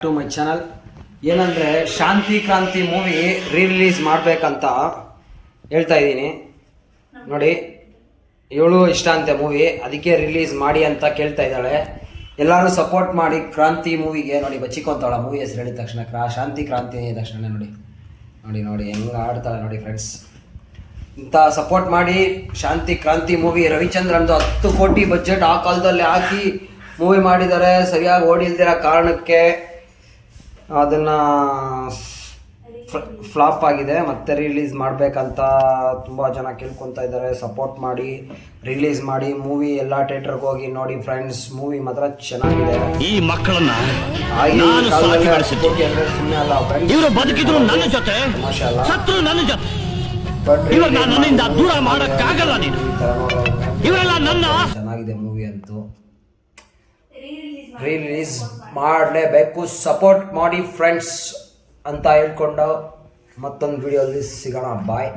To my channel. ಏನಂದರೆ ಶಾಂತಿ ಕ್ರಾಂತಿ movie release ಮಾಡಬೇಕಂತ ಹೇಳ್ತಾ ಇದ್ದೀನಿ. ನೋಡಿ, ಇವಳು ಇಷ್ಟ ಅಂತೆ ಮೂವಿ, ಅದಕ್ಕೆ ರಿಲೀಸ್ ಮಾಡಿ ಅಂತ ಕೇಳ್ತಾ ಇದ್ದಾಳೆ. ಎಲ್ಲರೂ ಸಪೋರ್ಟ್ ಮಾಡಿ ಕ್ರಾಂತಿ ಮೂವಿಗೆ. ನೋಡಿ, ಬಚ್ಚಿಕೊಂತಾಳ ಮೂವಿ ಹೆಸರು ಹೇಳಿದ ತಕ್ಷಣ. ಶಾಂತಿ ಕ್ರಾಂತಿ ಹೇಳಿದ ತಕ್ಷಣ ನೋಡಿ ನೋಡಿ ನೋಡಿ ಹೆಂಗೆ ಆಡ್ತಾಳೆ ನೋಡಿ ಫ್ರೆಂಡ್ಸ್. ಇಂಥ ಸಪೋರ್ಟ್ ಮಾಡಿ. ಶಾಂತಿ ಕ್ರಾಂತಿ ಮೂವಿ ರವಿಚಂದ್ರನ್ದು 10 ಕೋಟಿ ಬಜೆಟ್ ಆ ಕಾಲದಲ್ಲಿ ಹಾಕಿ ಮೂವಿ ಮಾಡಿದ್ದಾರೆ. ಸರಿಯಾಗಿ ಓಡಿಲ್ದಿರೋ ಕಾರಣಕ್ಕೆ ಅದನ್ನು ಫ್ಲಾಪ್ ಆಗಿದೆ. ಮತ್ತೆ ರಿಲೀಸ್ ಮಾಡಬೇಕಂತ ತುಂಬ ಜನ ಕೇಳ್ಕೊತಾ ಇದ್ದಾರೆ. ಸಪೋರ್ಟ್ ಮಾಡಿ, ರಿಲೀಸ್ ಮಾಡಿ ಮೂವಿ. ಎಲ್ಲ ಥಿಯೇಟರ್ಗೆ ಹೋಗಿ ನೋಡಿ ಫ್ರೆಂಡ್ಸ್, ಮೂವಿ ಮಾತ್ರ ಚೆನ್ನಾಗಿದೆ. ಈ ಮಕ್ಕಳನ್ನ ಸುಮ್ಮನೆ ಅಲ್ಲ ಫ್ರೆಂಡ್ಸ್, ಇವರು ಬದುಕಿದ್ರು ನನ್ನ ಜೊತೆ, ಸತ್ರು ನನ್ನ ಜೊತೆ. ಇವ್ರನ್ನ ನನ್ನಿಂದ ದೂರ ಮಾಡಕ್ಕಾಗಲ್ಲ ನೀನು. ಇವರೆಲ್ಲ ನನ್ನ. ಚೆನ್ನಾಗಿದೆ ಮೂವಿ ಅಂತೂ. ರಿಲೀಸ್ ಮಾಡಲೇಬೇಕು. ಸಪೋರ್ಟ್ ಮಾಡಿ ಫ್ರೆಂಡ್ಸ್ ಅಂತ ಹೇಳ್ಕೊಂಡು ಮತ್ತೊಂದು ವಿಡಿಯೋದಲ್ಲಿ ಸಿಗೋಣ. ಬಾಯ್.